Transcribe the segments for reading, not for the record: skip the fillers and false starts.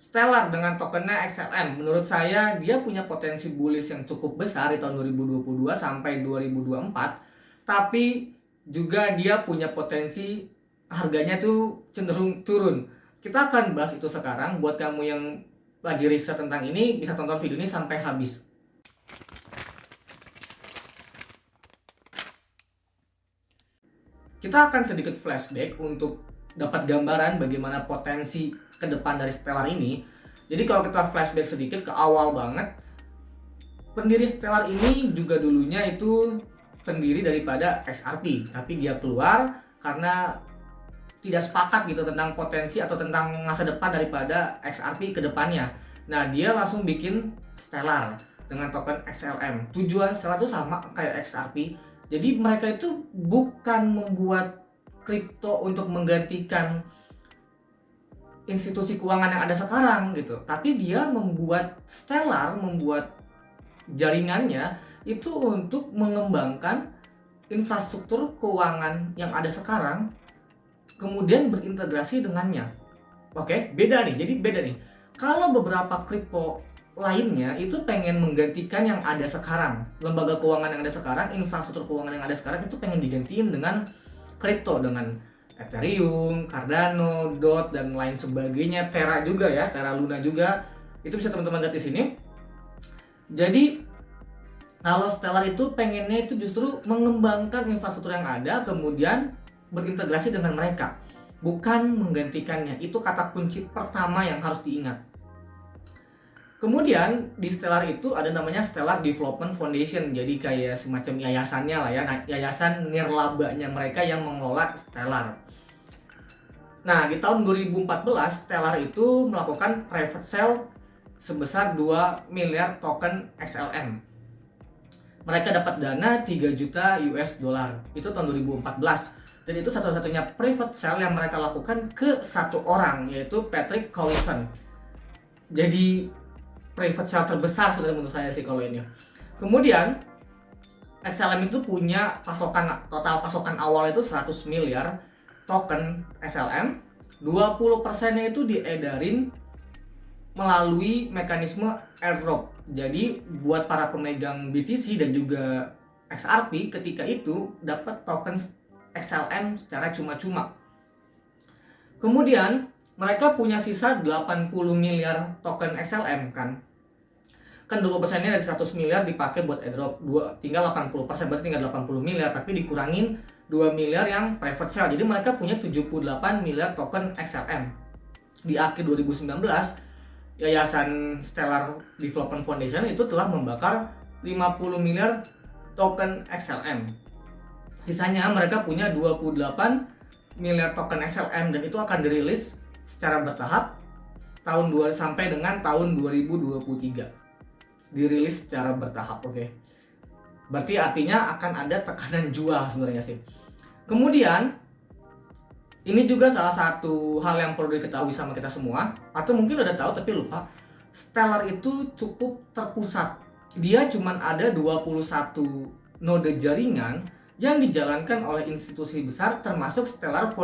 Stellar dengan tokennya XLM, menurut saya dia punya potensi bullish yang cukup besar di tahun 2022 sampai 2024, tapi juga dia punya potensi harganya tuh cenderung turun. Kita akan bahas itu sekarang. Buat kamu yang lagi riset tentang ini, bisa tonton video ini sampai habis. Kita akan sedikit flashback untuk dapat gambaran bagaimana potensi ke depan dari Stellar ini. Jadi kalau kita flashback sedikit ke awal banget, pendiri Stellar ini juga dulunya itu pendiri daripada XRP, tapi dia keluar karena tidak sepakat gitu tentang potensi atau tentang masa depan daripada XRP ke depannya. Nah, dia langsung bikin Stellar dengan token XLM. Tujuan Stellar itu sama kayak XRP. Jadi mereka itu bukan membuat kripto untuk menggantikan institusi keuangan yang ada sekarang gitu, tapi dia membuat Stellar, membuat jaringannya itu untuk mengembangkan infrastruktur keuangan yang ada sekarang, kemudian berintegrasi dengannya. Oke, beda nih. Jadi beda nih. Kalau beberapa kripto lainnya itu pengen menggantikan yang ada sekarang, lembaga keuangan yang ada sekarang, infrastruktur keuangan yang ada sekarang itu pengen digantiin dengan kripto, dengan Ethereum, Cardano, DOT dan lain sebagainya, Terra juga ya, Terra Luna juga. Itu bisa teman-teman lihat di sini. Jadi kalau Stellar itu pengennya itu justru mengembangkan infrastruktur yang ada, kemudian berintegrasi dengan mereka, bukan menggantikannya. Itu kata kunci pertama yang harus diingat. Kemudian di Stellar itu ada namanya Stellar Development Foundation, jadi kayak semacam yayasannya lah ya, yayasan nirlabanya mereka yang mengelola Stellar. Nah, di tahun 2014 Stellar itu melakukan private sale sebesar 2 miliar token XLM. Mereka dapat dana 3 juta US dollar, itu tahun 2014. Dan itu satu-satunya private sale yang mereka lakukan ke satu orang, yaitu Patrick Collison. Jadi private sale terbesar sebenarnya menurut saya sih kalau ini. Kemudian XLM itu punya total pasokan awal itu 100 miliar token XLM. 20%-nya itu diedarin melalui mekanisme airdrop. Jadi buat para pemegang BTC dan juga XRP ketika itu dapat token XLM secara cuma-cuma. Kemudian mereka punya sisa 80 miliar token XLM kan 20%-nya dari 100 miliar dipakai buat airdrop, tinggal 80%, berarti tinggal 80 miliar, tapi dikurangin 2 miliar yang private sale. Jadi mereka punya 78 miliar token XLM. Di akhir 2019, Yayasan Stellar Development Foundation itu telah membakar 50 miliar token XLM. Sisanya mereka punya 28 miliar token XLM dan itu akan dirilis secara bertahap sampai dengan tahun 2023. Dirilis secara bertahap, oke. Berarti artinya akan ada tekanan jual sebenarnya sih. Kemudian ini juga salah satu hal yang perlu diketahui sama kita semua, atau mungkin udah tahu tapi lupa. Stellar itu cukup terpusat. Dia cuma ada 21 node jaringan yang dijalankan oleh institusi besar termasuk Stellar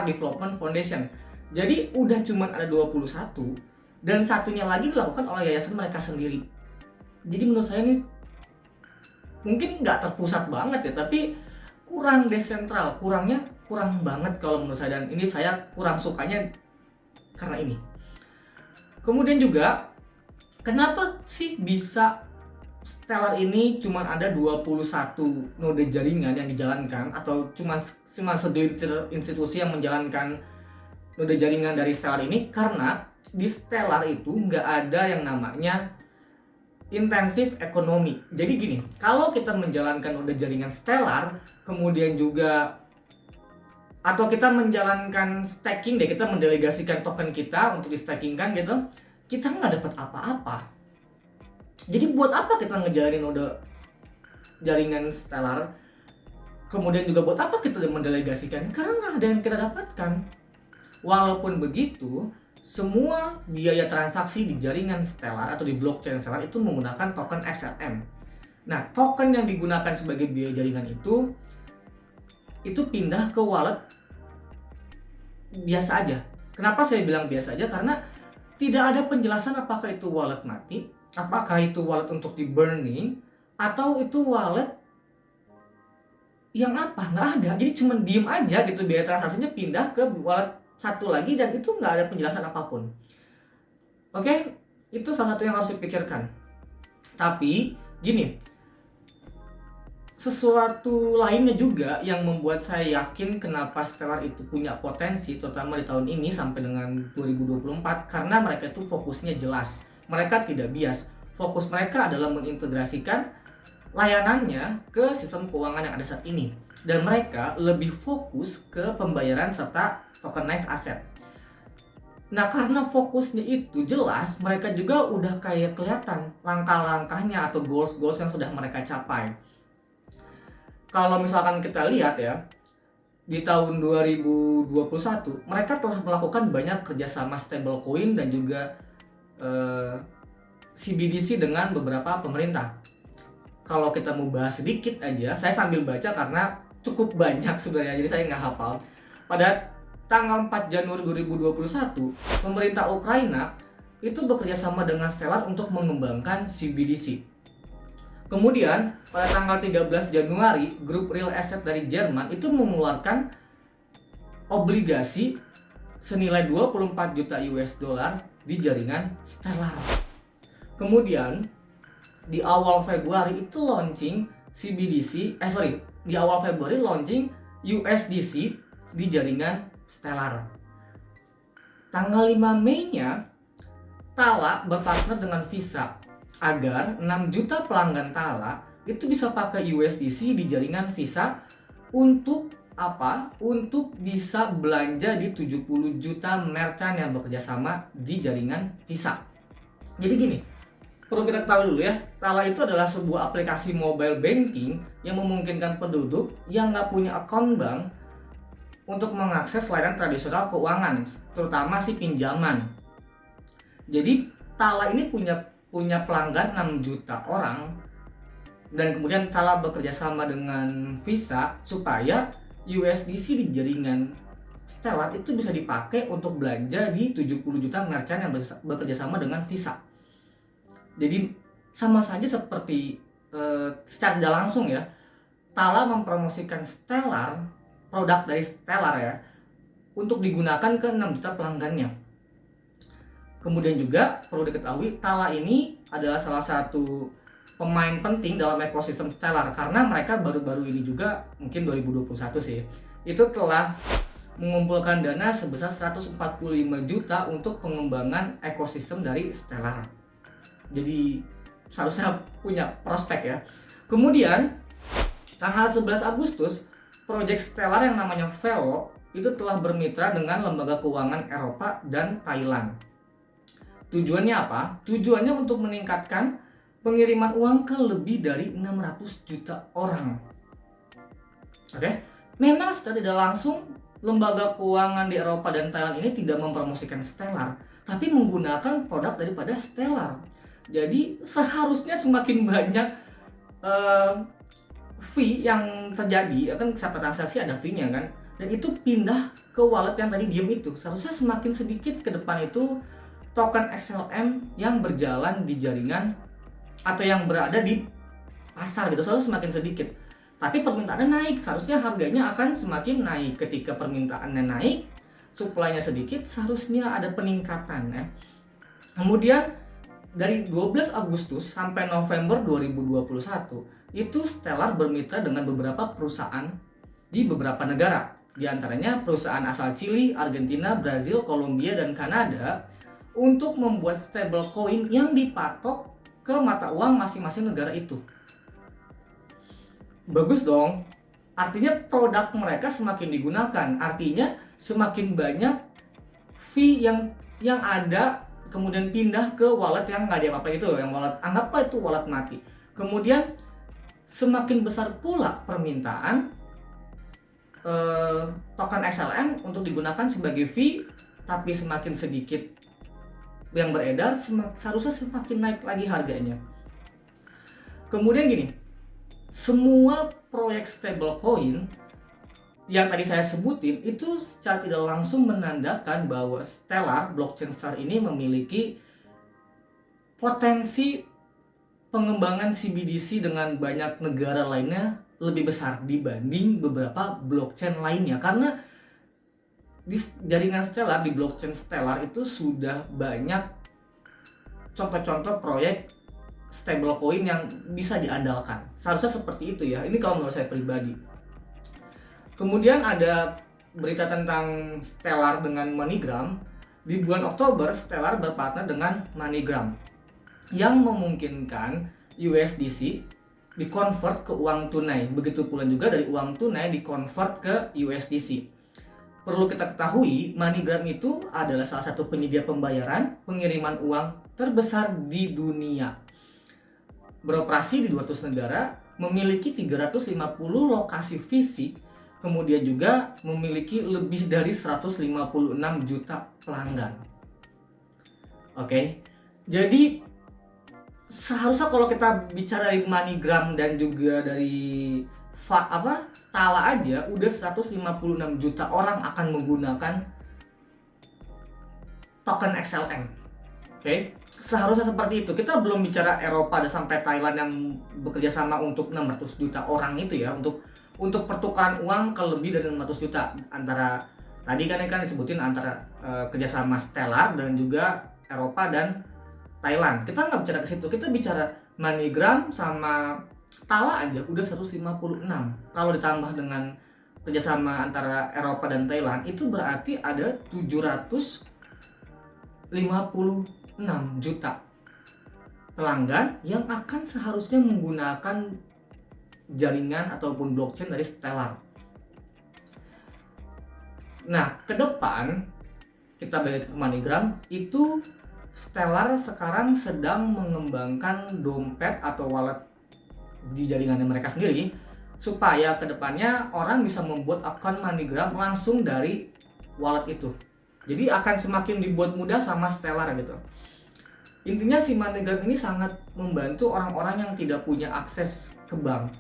Development Foundation. Jadi udah cuma ada 21 dan satunya lagi dilakukan oleh yayasan mereka sendiri. Jadi menurut saya ini mungkin nggak terpusat banget ya, tapi kurang desentral, kurang banget kalau menurut saya, dan ini saya kurang sukanya karena ini. Kemudian juga kenapa sih bisa Stellar ini cuma ada 21 node jaringan yang dijalankan, atau cuma segelintir institusi yang menjalankan node jaringan dari Stellar ini? Karena di Stellar itu nggak ada yang namanya intensif ekonomi. Jadi gini, kalau kita menjalankan node jaringan Stellar, kemudian juga atau kita menjalankan staking deh, kita mendelegasikan token kita untuk di-stakingkan gitu, kita nggak dapat apa-apa. Jadi buat apa kita ngejalanin node jaringan Stellar? Kemudian juga buat apa kita mendelegasikan? Karena nggak ada yang kita dapatkan. Walaupun begitu, semua biaya transaksi di jaringan Stellar atau di blockchain Stellar itu menggunakan token XLM. Nah, token yang digunakan sebagai biaya jaringan itu pindah ke wallet biasa aja. Kenapa saya bilang biasa aja? Karena tidak ada penjelasan apakah itu wallet mati, apakah itu wallet untuk di burning, atau itu wallet yang apa, nggak ada. Jadi cuma diem aja gitu, biaya transaksinya pindah ke wallet satu lagi dan itu nggak ada penjelasan apapun. Oke, itu salah satu yang harus dipikirkan. Tapi gini, sesuatu lainnya juga yang membuat saya yakin kenapa Stellar itu punya potensi, terutama di tahun ini sampai dengan 2024, karena mereka itu fokusnya jelas. Mereka tidak bias. Fokus mereka adalah mengintegrasikan layanannya ke sistem keuangan yang ada saat ini. Dan mereka lebih fokus ke pembayaran serta tokenized asset. Nah, karena fokusnya itu jelas, mereka juga udah kayak kelihatan langkah-langkahnya atau goals-goals yang sudah mereka capai. Kalau misalkan kita lihat ya, di tahun 2021, mereka telah melakukan banyak kerjasama stablecoin dan juga CBDC dengan beberapa pemerintah. Kalau kita mau bahas sedikit aja, saya sambil baca karena cukup banyak sebenarnya, jadi saya nggak hafal. Pada tanggal 4 Januari 2021, pemerintah Ukraina itu bekerja sama dengan Stellar untuk mengembangkan CBDC. Kemudian, pada tanggal 13 Januari, grup real estate dari Jerman itu mengeluarkan obligasi senilai 24 juta US dollar di jaringan Stellar. Kemudian, di awal Februari itu launching di awal Februari launching USDC di jaringan Stellar. Tanggal 5 Mei-nya, Tala berpartner dengan Visa agar 6 juta pelanggan Tala itu bisa pakai USDC di jaringan Visa untuk apa? Untuk bisa belanja di 70 juta merchant yang bekerja sama di jaringan Visa. Jadi gini, perlu kita ketahui dulu ya, Tala itu adalah sebuah aplikasi mobile banking yang memungkinkan penduduk yang nggak punya akun bank untuk mengakses layanan tradisional keuangan, terutama si pinjaman. Jadi Tala ini punya pelanggan 6 juta orang, dan kemudian Tala bekerja sama dengan Visa supaya USDC di jaringan Stellar itu bisa dipakai untuk belanja di 70 juta merchant yang bekerja sama dengan Visa. Jadi sama saja seperti secara tidak langsung ya, Tala mempromosikan Stellar, produk dari Stellar ya, untuk digunakan ke 6 juta pelanggannya. Kemudian juga perlu diketahui, Tala ini adalah salah satu pemain penting dalam ekosistem Stellar karena mereka baru-baru ini juga, mungkin 2021 sih, itu telah mengumpulkan dana sebesar 145 juta untuk pengembangan ekosistem dari Stellar. Jadi seharusnya punya prospek ya. Kemudian tanggal 11 Agustus, proyek Stellar yang namanya Velo itu telah bermitra dengan lembaga keuangan Eropa dan Thailand. Tujuannya apa? Tujuannya untuk meningkatkan pengiriman uang ke lebih dari 600 juta orang. Oke? Memang secara tidak langsung lembaga keuangan di Eropa dan Thailand ini tidak mempromosikan Stellar, tapi menggunakan produk daripada Stellar. Jadi seharusnya semakin banyak fee yang terjadi, kan setiap transaksi ada fee-nya kan, dan itu pindah ke wallet yang tadi diem itu. Seharusnya semakin sedikit ke depan itu token XLM yang berjalan di jaringan atau yang berada di pasar gitu, seharusnya semakin sedikit. Tapi permintaannya naik, seharusnya harganya akan semakin naik. Ketika permintaannya naik, supply-nya sedikit, seharusnya ada peningkatan ya. Kemudian dari 12 Agustus sampai November 2021, itu Stellar bermitra dengan beberapa perusahaan di beberapa negara. Di antaranya perusahaan asal Chili, Argentina, Brazil, Kolombia, dan Kanada untuk membuat stablecoin yang dipatok ke mata uang masing-masing negara itu. Bagus dong. Artinya produk mereka semakin digunakan. Artinya semakin banyak fee yang ada kemudian pindah ke wallet yang nggak diapa-apain itu, yang wallet anggaplah itu wallet mati. Kemudian semakin besar pula permintaan token XLM untuk digunakan sebagai fee, tapi semakin sedikit yang beredar, seharusnya semakin naik lagi harganya. Kemudian gini, semua proyek stablecoin yang tadi saya sebutin itu secara tidak langsung menandakan bahwa blockchain Stellar ini memiliki potensi pengembangan CBDC dengan banyak negara lainnya lebih besar dibanding beberapa blockchain lainnya, karena di jaringan Stellar, di blockchain Stellar itu sudah banyak contoh-contoh proyek stablecoin yang bisa diandalkan. Seharusnya seperti itu ya, ini kalau menurut saya pribadi. Kemudian ada berita tentang Stellar dengan MoneyGram. Di bulan Oktober, Stellar berpartner dengan MoneyGram yang memungkinkan USDC dikonvert ke uang tunai. Begitu pula juga dari uang tunai dikonvert ke USDC. Perlu kita ketahui, MoneyGram itu adalah salah satu penyedia pembayaran pengiriman uang terbesar di dunia. Beroperasi di 200 negara, memiliki 350 lokasi fisik, kemudian juga memiliki lebih dari 156 juta pelanggan. Oke, jadi seharusnya kalau kita bicara dari MoneyGram dan juga dari Tala aja, udah 156 juta orang akan menggunakan token XLM. Oke, seharusnya seperti itu. Kita belum bicara Eropa dan sampai Thailand yang bekerja sama untuk 600 juta orang itu ya, untuk pertukaran uang ke lebih dari 600 juta antara tadi kan disebutin antara kerjasama Stellar dan juga Eropa dan Thailand. Kita nggak bicara ke situ, kita bicara MoneyGram sama Tala aja udah 156. Kalau ditambah dengan kerjasama antara Eropa dan Thailand, itu berarti ada 756 juta pelanggan yang akan seharusnya menggunakan jaringan ataupun blockchain dari Stellar. Nah, ke depan kita balik ke MoneyGram, itu Stellar sekarang sedang mengembangkan dompet atau wallet di jaringannya mereka sendiri supaya ke depannya orang bisa membuat akun MoneyGram langsung dari wallet itu. Jadi akan semakin dibuat mudah sama Stellar gitu. Intinya si MoneyGram ini sangat membantu orang-orang yang tidak punya akses ke bank.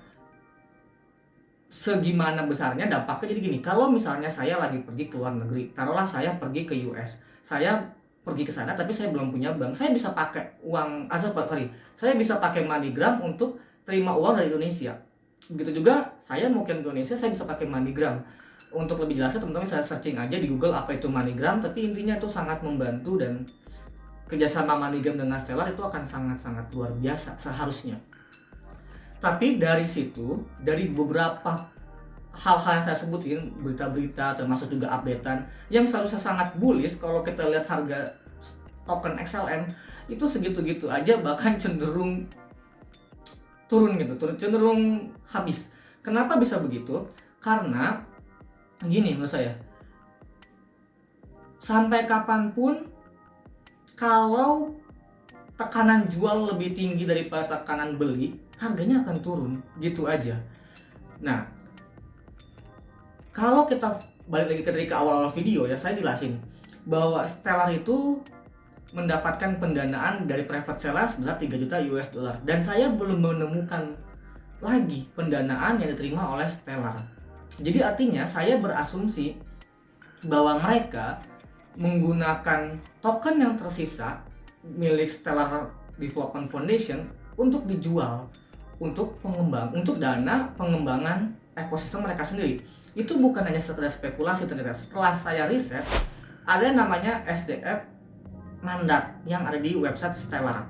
Segimana besarnya dampaknya, jadi gini, kalau misalnya saya lagi pergi ke luar negeri, taruhlah saya pergi ke US, saya pergi ke sana tapi saya belum punya bank, saya bisa pakai saya bisa pakai MoneyGram untuk terima uang dari Indonesia. Begitu juga saya mungkin ke Indonesia, saya bisa pakai MoneyGram. Untuk lebih jelasnya teman-teman bisa searching aja di Google apa itu MoneyGram, tapi intinya itu sangat membantu dan kerjasama MoneyGram dengan Stellar itu akan sangat-sangat luar biasa seharusnya. Tapi dari situ, dari beberapa hal-hal yang saya sebutin, berita-berita termasuk juga updatean yang seharusnya sangat bullish, kalau kita lihat harga token XLM itu segitu-gitu aja, bahkan cenderung turun gitu, cenderung habis. Kenapa bisa begitu? Karena gini menurut saya, sampai kapanpun kalau tekanan jual lebih tinggi daripada tekanan beli, harganya akan turun gitu aja. Nah, kalau kita balik lagi ketika awal-awal video ya, saya jelasin bahwa Stellar itu mendapatkan pendanaan dari private seller sebesar 3 juta US dollar, dan saya belum menemukan lagi pendanaan yang diterima oleh Stellar. Jadi artinya saya berasumsi bahwa mereka menggunakan token yang tersisa milik Stellar Development Foundation untuk dijual untuk dana pengembangan ekosistem mereka sendiri. Itu bukan hanya sekedar spekulasi ternyata. Setelah saya riset, ada namanya SDF mandat yang ada di website Stellar.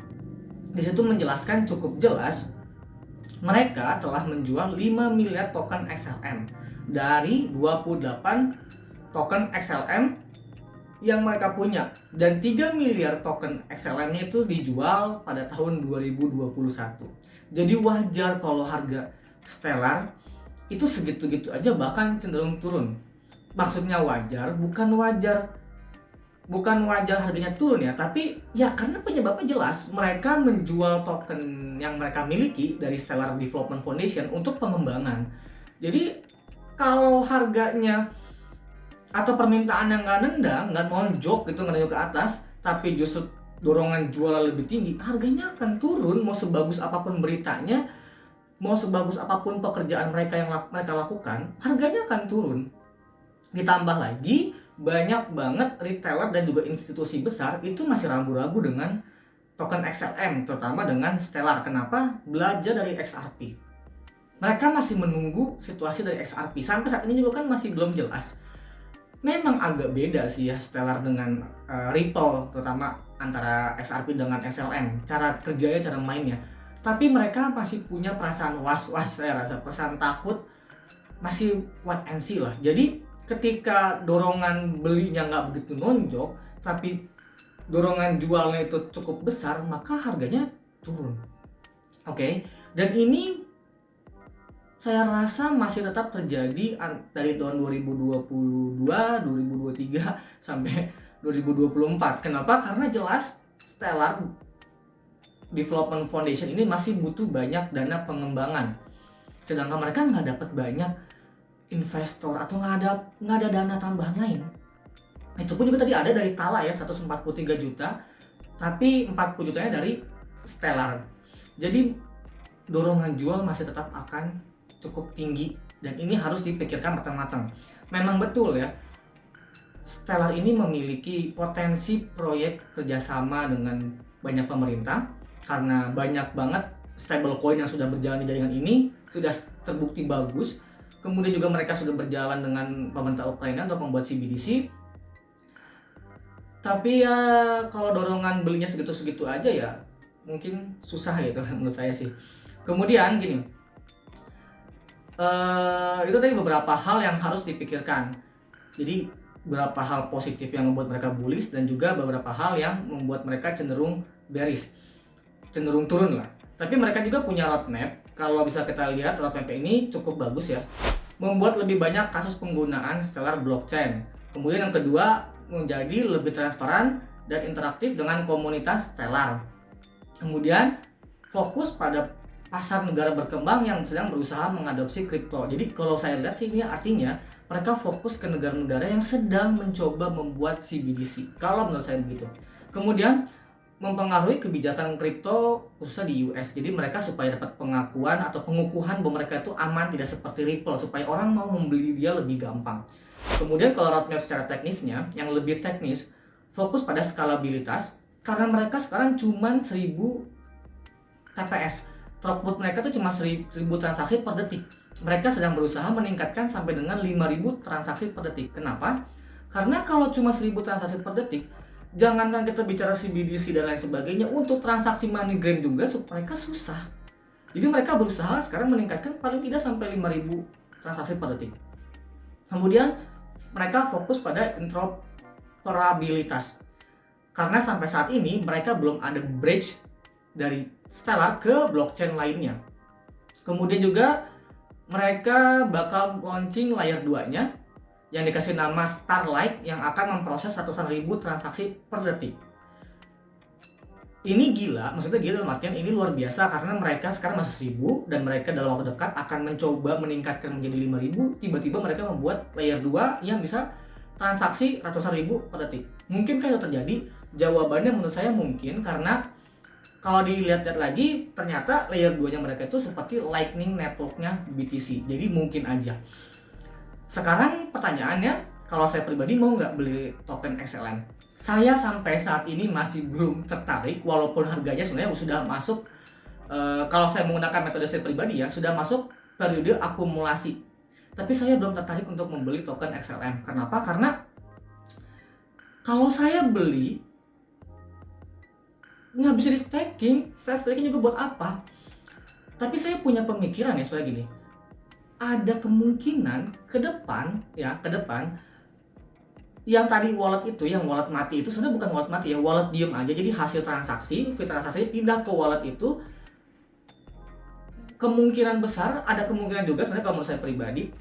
Di situ menjelaskan cukup jelas mereka telah menjual 5 miliar token XLM dari 28 token XLM yang mereka punya, dan 3 miliar token XLM-nya itu dijual pada tahun 2021. Jadi wajar kalau harga Stellar itu segitu-gitu aja, bahkan cenderung turun. Maksudnya wajar, bukan wajar harganya turun ya, tapi ya karena penyebabnya jelas, mereka menjual token yang mereka miliki dari Stellar Development Foundation untuk pengembangan. Jadi kalau harganya atau permintaan yang nggak monjok gitu, nggak ke atas, tapi justru dorongan jualan lebih tinggi, harganya akan turun. Mau sebagus apapun beritanya, mau sebagus apapun pekerjaan mereka yang mereka lakukan, harganya akan turun. Ditambah lagi, banyak banget retailer dan juga institusi besar itu masih ragu-ragu dengan token XLM, terutama dengan Stellar. Kenapa? Belajar dari XRP. Mereka masih menunggu situasi dari XRP. Sampai saat ini juga kan masih belum jelas. Memang agak beda sih ya Stellar dengan Ripple, terutama antara XRP dengan XLM. Cara kerjanya, cara mainnya. Tapi mereka masih punya perasaan was-was, saya rasa perasaan takut, masih wait and see lah. Jadi ketika dorongan belinya nggak begitu nonjok, tapi dorongan jualnya itu cukup besar, maka harganya turun. Oke. Dan ini saya rasa masih tetap terjadi dari tahun 2022, 2023 sampai 2024. Kenapa? Karena jelas Stellar Development Foundation ini masih butuh banyak dana pengembangan. Sedangkan mereka nggak dapat banyak investor atau nggak ada dana tambahan lain. Itu pun juga tadi ada dari Tala ya, 143 juta, tapi 40 jutanya dari Stellar. Jadi dorongan jual masih tetap akan cukup tinggi dan ini harus dipikirkan matang-matang. Memang betul ya, Stellar ini memiliki potensi proyek kerjasama dengan banyak pemerintah karena banyak banget stablecoin yang sudah berjalan di jaringan ini sudah terbukti bagus. Kemudian juga mereka sudah berjalan dengan pemerintah Ukraina untuk membuat CBDC. Tapi ya kalau dorongan belinya segitu-segitu aja ya mungkin susah gitu menurut saya sih. Kemudian gini, itu tadi beberapa hal yang harus dipikirkan. Jadi beberapa hal positif yang membuat mereka bullish dan juga beberapa hal yang membuat mereka cenderung bearish, cenderung turun lah. Tapi mereka juga punya roadmap. Kalau bisa kita lihat roadmap ini cukup bagus ya, membuat lebih banyak kasus penggunaan Stellar blockchain. Kemudian yang kedua, menjadi lebih transparan dan interaktif dengan komunitas Stellar. Kemudian fokus pada pasar negara berkembang yang sedang berusaha mengadopsi kripto. Jadi kalau saya lihat sih ini artinya mereka fokus ke negara-negara yang sedang mencoba membuat CBDC. Kalau menurut saya begitu. Kemudian mempengaruhi kebijakan kripto khususnya di US. Jadi mereka supaya dapat pengakuan atau pengukuhan bahwa mereka itu aman, tidak seperti Ripple, supaya orang mau membeli dia lebih gampang. Kemudian kalau roadmap secara teknisnya, yang lebih teknis, fokus pada skalabilitas karena mereka sekarang cuma 1000 TPS. Throughput mereka tuh cuma 1000 transaksi per detik. Mereka sedang berusaha meningkatkan sampai dengan 5000 transaksi per detik. Kenapa? Karena kalau cuma 1000 transaksi per detik, jangankan kita bicara CBDC dan lain sebagainya, untuk transaksi MoneyGram juga mereka susah. Jadi mereka berusaha sekarang meningkatkan paling tidak sampai 5000 transaksi per detik. Kemudian mereka fokus pada interoperabilitas. Karena sampai saat ini mereka belum ada bridge dari Stellar ke blockchain lainnya. Kemudian juga mereka bakal launching layer 2-nya yang dikasih nama Starlight yang akan memproses ratusan ribu transaksi per detik. Ini gila, maksudnya gila dalam artian ini luar biasa karena mereka sekarang masih 1000 dan mereka dalam waktu dekat akan mencoba meningkatkan menjadi 5000. Tiba-tiba mereka membuat layer 2 yang bisa transaksi ratusan ribu per detik. Mungkinkah itu terjadi? Jawabannya menurut saya mungkin, karena kalau dilihat-lihat lagi, ternyata layer 2-nya mereka itu seperti Lightning Network-nya BTC. Jadi mungkin aja. Sekarang pertanyaannya, kalau saya pribadi mau nggak beli token XLM? Saya sampai saat ini masih belum tertarik, walaupun harganya sebenarnya sudah masuk, kalau saya menggunakan metode saya pribadi ya, sudah masuk periode akumulasi. Tapi saya belum tertarik untuk membeli token XLM. Kenapa? Karena kalau saya beli, nggak bisa di staking. Saya staking juga buat apa? Tapi saya punya pemikiran ya seperti gini, ada kemungkinan ke depan yang tadi wallet itu, yang wallet mati itu sebenarnya bukan wallet mati ya, wallet diem aja. Jadi hasil transaksi, fee transaksi pindah ke wallet itu, kemungkinan besar, ada kemungkinan juga sebenarnya kalau menurut saya pribadi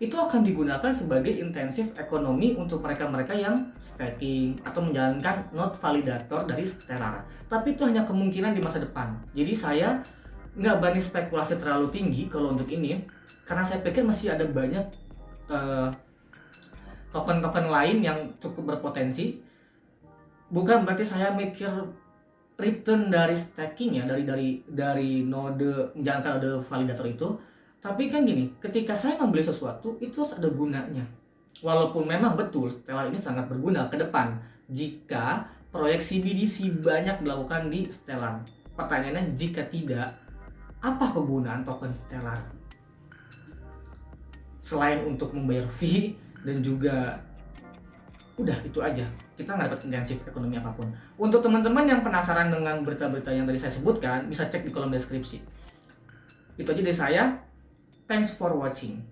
itu akan digunakan sebagai intensif ekonomi untuk mereka-mereka yang staking atau menjalankan node validator dari Stellar. Tapi itu hanya kemungkinan di masa depan. Jadi saya nggak berani spekulasi terlalu tinggi kalau untuk ini, karena saya pikir masih ada banyak token-token lain yang cukup berpotensi. Bukan berarti saya mikir return dari staking ya, dari node menjalankan node validator itu. Tapi kan gini, ketika saya membeli sesuatu itu harus ada gunanya. Walaupun memang betul Stellar ini sangat berguna ke depan jika proyek CBDC banyak dilakukan di Stellar. Pertanyaannya, jika tidak, apa kegunaan token Stellar? Selain untuk membayar fee dan juga udah itu aja, kita nggak dapat intensif ekonomi apapun. Untuk teman-teman yang penasaran dengan berita-berita yang tadi saya sebutkan, bisa cek di kolom deskripsi. Itu aja dari saya. Thanks for watching.